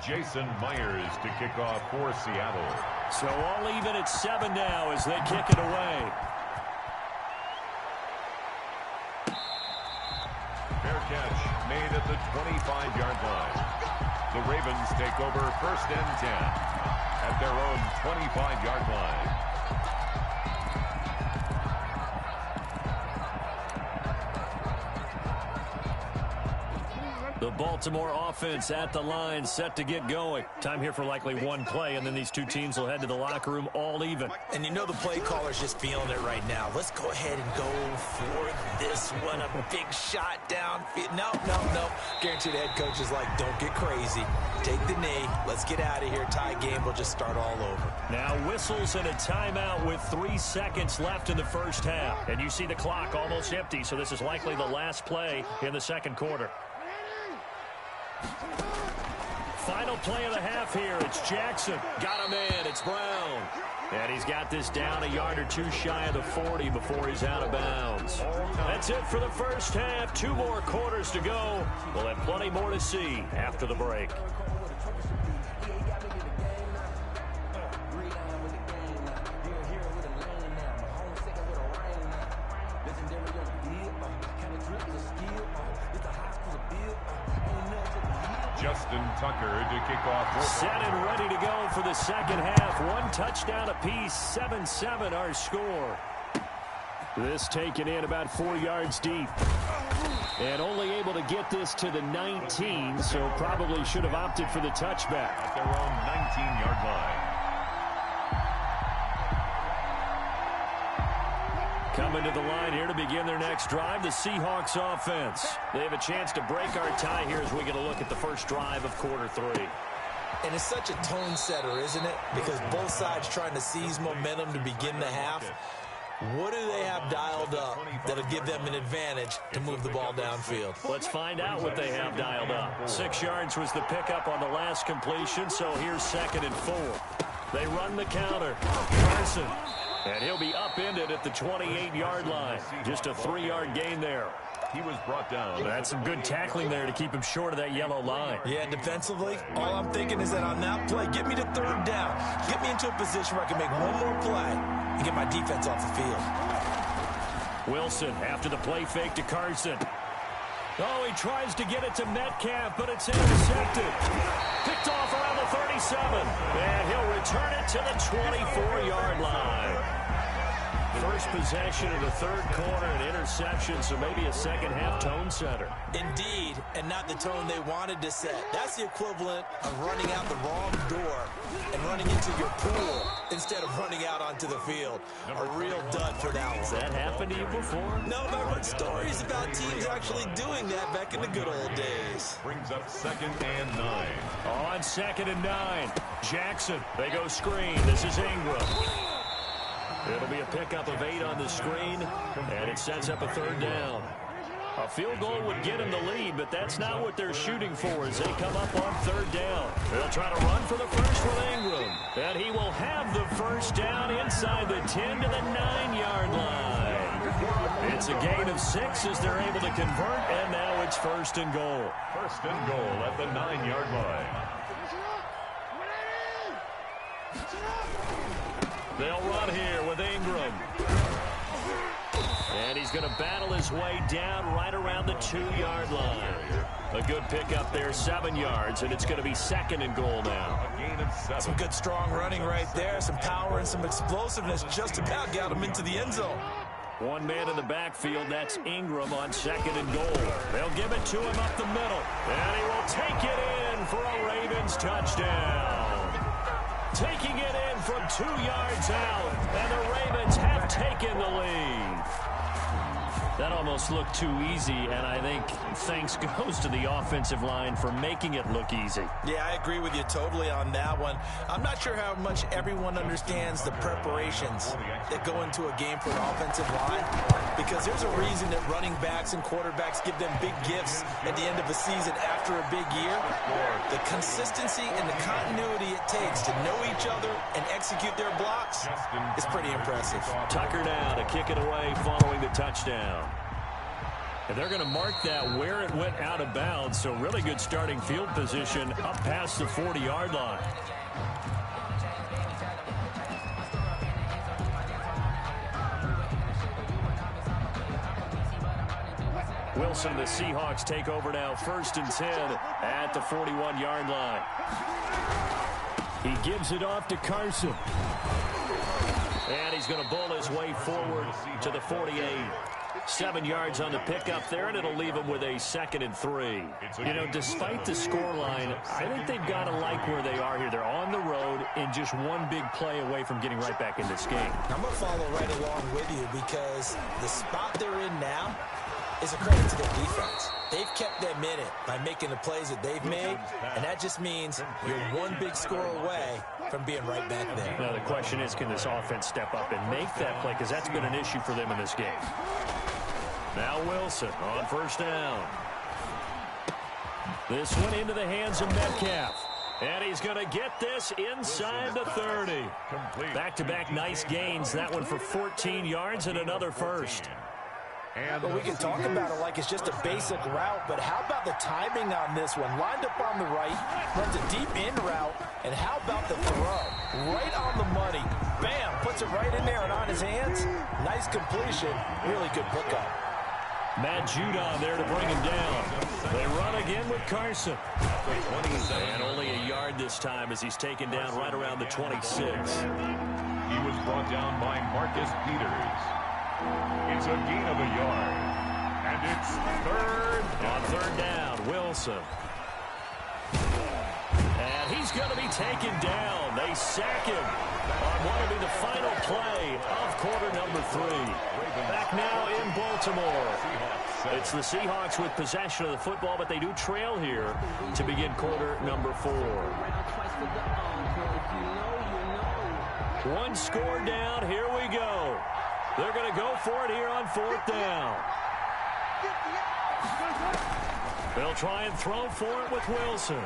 Jason Myers to kick off for Seattle. So all even at 7 now as they kick it away. catch made at the 25-yard line. The Ravens take over 1st and 10 at their own 25-yard line. The Baltimore offense at the line, set to get going. Time here for likely one play, and then these two teams will head to the locker room all even. And you know the play caller's just feeling it right now. Let's go ahead and go for this one. A big shot downfield. No. Guaranteed the head coach is like, don't get crazy. Take the knee. Let's get out of here. Tie game. We'll just start all over. Now whistles and a timeout with 3 seconds left in the first half. And you see the clock almost empty, so this is likely the last play in the second quarter. Final play of the half here. It's Jackson. Got him in. It's Brown. And he's got this down a yard or two shy of the 40 before he's out of bounds. That's it for the first half. 2 more quarters to go. We'll have plenty more to see after the break. Justin Tucker to kick off. Set and ready to go for the second half. 1 touchdown apiece, 7-7 our score. This taken in about 4 yards deep. And only able to get this to the 19, so probably should have opted for the touchback. At their own 19-yard line. Coming to the line here to begin their next drive, the Seahawks offense. They have a chance to break our tie here as we get a look at the first drive of quarter 3. And it's such a tone setter, isn't it? Because both sides trying to seize momentum to begin the half. What do they have dialed up that'll give them an advantage to move the ball downfield? Let's find out what they have dialed up. 6 yards was the pickup on the last completion, so here's 2nd and 4. They run the counter. Carson. And he'll be upended at the 28-yard line. Just a 3-yard gain there. He was brought down. That's some good tackling there to keep him short of that yellow line. Yeah, defensively, all I'm thinking is that on that play, get me to 3rd down. Get me into a position where I can make one more play and get my defense off the field. Wilson after the play fake to Carson. Oh, he tries to get it to Metcalf, but it's intercepted. Picked off around the 37. And he'll return it to the 24-yard line. First possession of the 3rd quarter, an interception, so maybe a second-half tone setter. Indeed, and not the tone they wanted to set. That's the equivalent of running out the wrong door and running into your pool instead of running out onto the field. A real dud for that one. Has that happened to you before? No, but I've heard stories about teams actually doing that back in the good old days. Brings up 2nd and 9. On 2nd and 9, Jackson. They go screen. This is Ingram. It'll be a pickup of 8 on the screen, and it sets up a 3rd down. A field goal would get them the lead, but that's not what they're shooting for as they come up on 3rd down. They'll try to run for the first with Ingram, and he will have the first down inside the 10 to the 9-yard line. It's a gain of 6 as they're able to convert, and now it's 1st and goal. 1st and goal at the 9-yard line. They'll run here with Ingram. And he's going to battle his way down right around the 2-yard line. A good pickup there, 7 yards, and it's going to be 2nd and goal now. A gain of 7. Some good strong running right there, some power and some explosiveness just about got him into the end zone. One man in the backfield, that's Ingram on 2nd and goal. They'll give it to him up the middle, and he will take it in for a Ravens touchdown. Taking it in from 2 yards out, and the Ravens have taken the lead. That almost looked too easy, and I think thanks goes to the offensive line for making it look easy. Yeah, I agree with you totally on that one. I'm not sure how much everyone understands the preparations that go into a game for an offensive line, because there's a reason that running backs and quarterbacks give them big gifts at the end of a season after a big year. The consistency and the continuity it takes to know each other and execute their blocks is pretty impressive. Tucker now to kick it away following the touchdown. And they're going to mark that where it went out of bounds, so really good starting field position up past the 40-yard line. Wilson and the Seahawks take over now, 1st and 10 at the 41-yard line. He gives it off to Carson. And he's going to bull his way forward to the 48. 7 yards on the pickup there, and it'll leave him with a 2nd and 3. You know, despite the scoreline, I think they've got to like where they are here. They're on the road and just one big play away from getting right back in this game. I'm going to follow right along with you because the spot they're in now is a credit to their defense. They've kept them in it by making the plays that they've made, and that just means you're one big score away from being right back there. Now, the question is, can this offense step up and make that play? Because that's been an issue for them in this game. Now Wilson on 1st down. This one into the hands of Metcalf. And he's going to get this inside the 30. Back-to-back nice gains. That one for 14 yards and another first. Well, we can talk about it like it's just a basic route, but how about the timing on this one? Lined up on the right, runs a deep in route, and how about the throw? Right on the money. Bam! Puts it right in there and on his hands. Nice completion. Really good pickup. Matt Judon there to bring him down. They run again with Carson. And only a yard this time as he's taken down right around the 26. He was brought down by Marcus Peters. It's a gain of a yard. And it's 3rd. On 3rd down, Wilson. And he's going to be taken down. They sack him on what will be the final play of quarter number 3. Back now in Baltimore. It's the Seahawks with possession of the football, but they do trail here to begin quarter number 4. One score down. Here we go. They're going to go for it here on 4th down. They'll try and throw for it with Wilson.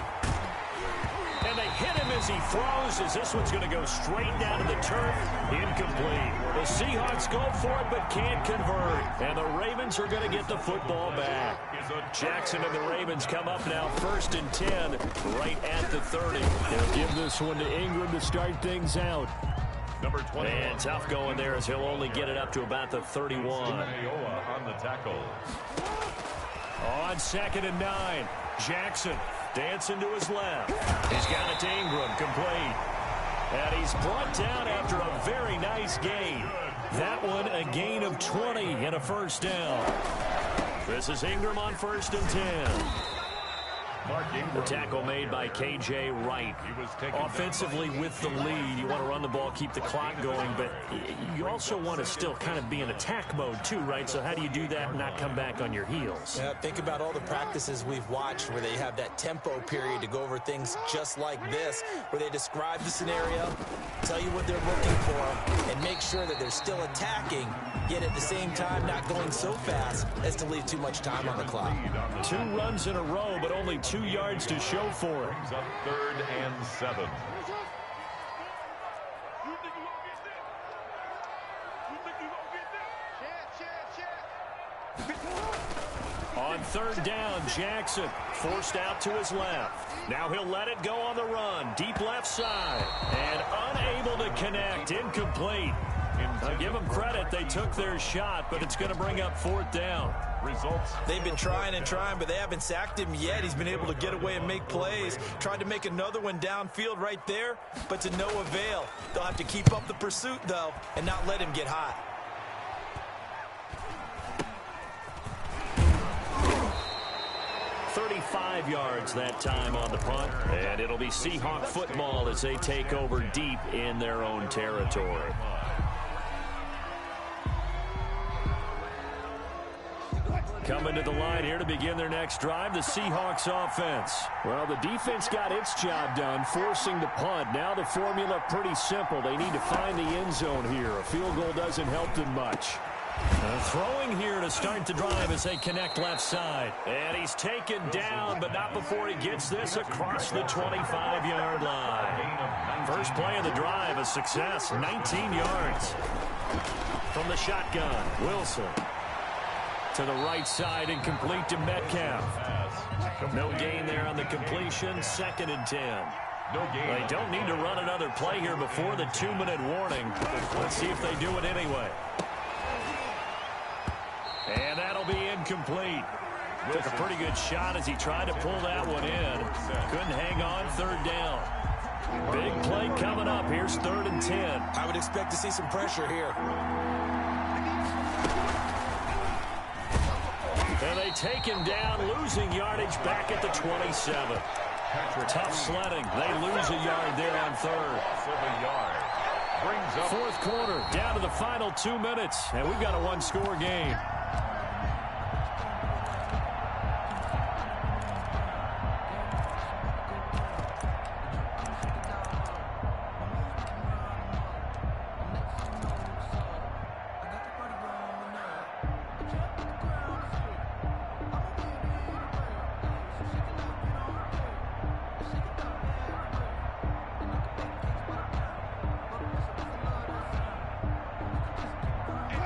And they hit him as he throws, as this one's going to go straight down to the turf. Incomplete. The Seahawks go for it but can't convert. And the Ravens are going to get the football back. Jackson and the Ravens come up now 1st and 10 right at the 30. They'll give this one to Ingram to start things out. Number 20. And tough going there as he'll only get it up to about the 31. On the tackle. On 2nd and 9. Jackson dancing to his left. He's got it to Ingram, complete. And he's brought down after a very nice gain. That one a gain of 20 and a 1st down. This is Ingram on 1st and 10. The tackle made by K.J. Wright. Offensively with the lead, you want to run the ball, keep the clock going, but you also want to still kind of be in attack mode too, right? So how do you do that and not come back on your heels? Yeah, think about all the practices we've watched where they have that tempo period to go over things just like this, where they describe the scenario, tell you what they're looking for, and make sure that they're still attacking, yet at the same time not going so fast as to leave too much time on the clock. 2 runs in a row, but only 2 yards to show for it. Brings up 3rd and 7. On 3rd down, Jackson forced out to his left. Now he'll let it go on the run. Deep left side. And unable to connect. Incomplete. I'll give them credit. They took their shot, but it's going to bring up 4th down. Results. They've been trying and trying, but they haven't sacked him yet. He's been able to get away and make plays. Tried to make another one downfield right there, but to no avail. They'll have to keep up the pursuit, though, and not let him get hot. $35 yards that time on the punt, and it'll be Seahawk football as they take over deep in their own territory. Coming to the line here to begin their next drive, the Seahawks offense. Well, the defense got its job done, forcing the punt. Now the formula pretty simple. They need to find the end zone here. A field goal doesn't help them much. Throwing here to start the drive as they connect left side. And he's taken down, but not before he gets this across the 25-yard line. First play of the drive, a success, 19 yards. From the shotgun, Wilson. To the right side and complete to Metcalf. No gain there on the completion. 2nd and 10. They don't need to run another play here before the 2-minute warning. Let's see if they do it anyway. And that'll be incomplete. Took a pretty good shot as he tried to pull that one in. Couldn't hang on. Third down. Big play coming up. Here's 3rd and 10. I would expect to see some pressure here. And they take him down, losing yardage back at the 27. Tough sledding. They lose a yard there on 3rd. 4th quarter, down to the final 2 minutes, and we've got a one-score game.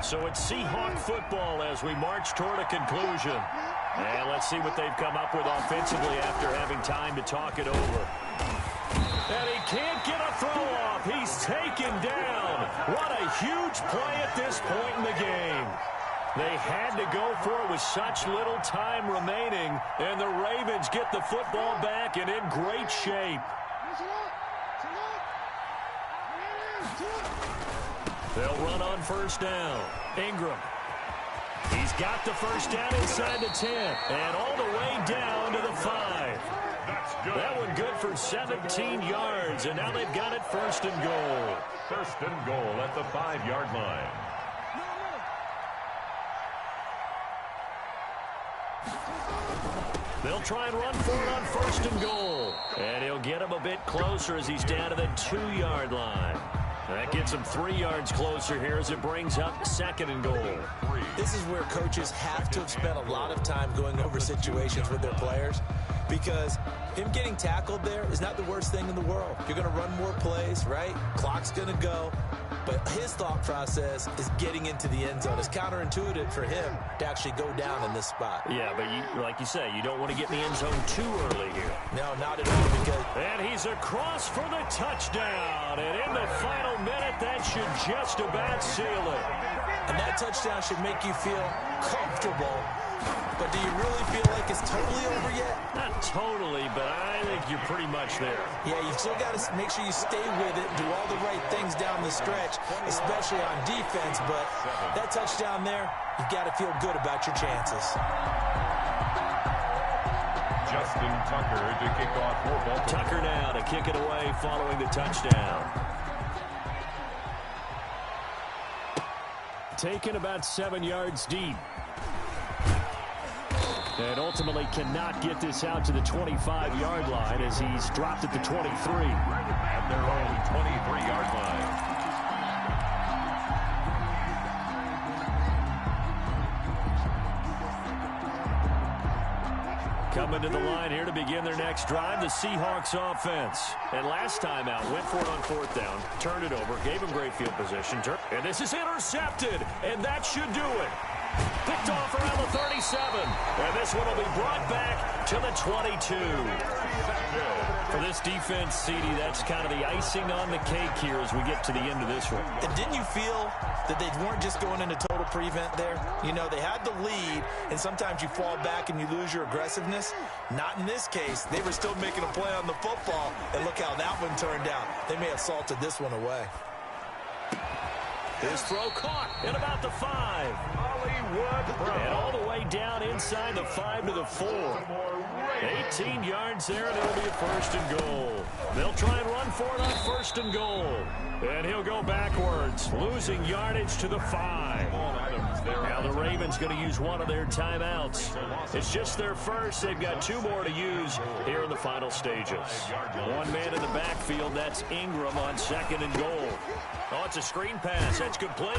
So it's Seahawk football as we march toward a conclusion. And let's see what they've come up with offensively after having time to talk it over. And he can't get a throw off. He's taken down. What a huge play at this point in the game. They had to go for it with such little time remaining. And the Ravens get the football back and in great shape. They'll run on 1st down. Ingram. He's got the 1st down inside the 10. And all the way down to the 5. That one good for 17 yards. And now they've got it 1st and goal. 1st and goal at the 5-yard line. They'll try and run for it on 1st and goal. And he'll get him a bit closer as he's down to the 2-yard line. That gets him 3 yards closer here as it brings up 2nd and goal. This is where coaches have to have spent a lot of time going over situations with their players, because him getting tackled there is not the worst thing in the world. You're going to run more plays, right? Clock's going to go. But his thought process is getting into the end zone. It's counterintuitive for him to actually go down in this spot. Yeah, but like you say, you don't want to get in the end zone too early here. No, not at all. Because and he's across for the touchdown. And in the final minute, that should just about seal it. And that touchdown should make you feel comfortable. But do you really feel like it's totally over yet? Not totally, but I think you're pretty much there. Yeah, you've still got to make sure you stay with it, do all the right things down the stretch, especially on defense. But that touchdown there, you've got to feel good about your chances. Justin Tucker to kick off for Baltimore. Tucker now to kick it away following the touchdown. Taken about 7 yards deep. And ultimately cannot get this out to the 25-yard line as he's dropped at the 23. At their own 23-yard line. Coming to the line here to begin their next drive, the Seahawks offense. And last time out, went for it on 4th down, turned it over, gave him great field position. And this is intercepted, and that should do it. Picked off around the 37. And this one will be brought back to the 22. For this defense, CD, that's kind of the icing on the cake here as we get to the end of this one. And didn't you feel that they weren't just going into total prevent there? You know, they had the lead, and sometimes you fall back and you lose your aggressiveness. Not in this case. They were still making a play on the football, and look how that one turned out. They may have salted this one away. His throw caught at about the 5. And all the way down inside the 5 to the 4. 18 yards there, and it'll be a 1st and goal. They'll try and run for it on 1st and goal. And he'll go backwards, losing yardage to the 5. Now the Ravens going to use one of their timeouts. It's just their first. They've got 2 more to use here in the final stages. One man in the backfield, that's Ingram on 2nd and goal. Oh, it's a screen pass. That's complete.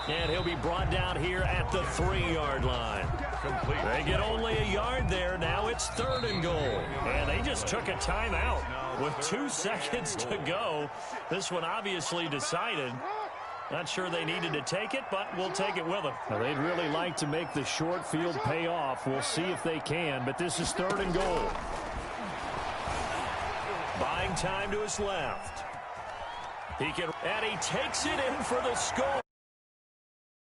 And he'll be brought down here at the 3-yard line. Complete. They get only a yard there. Now it's 3rd and goal. And they just took a timeout with 2 seconds to go. This one obviously decided. Not sure they needed to take it, but we'll take it with them. Now, they'd really like to make the short field pay off. We'll see if they can, but this is 3rd and goal. Buying time to his left. And he takes it in for the score.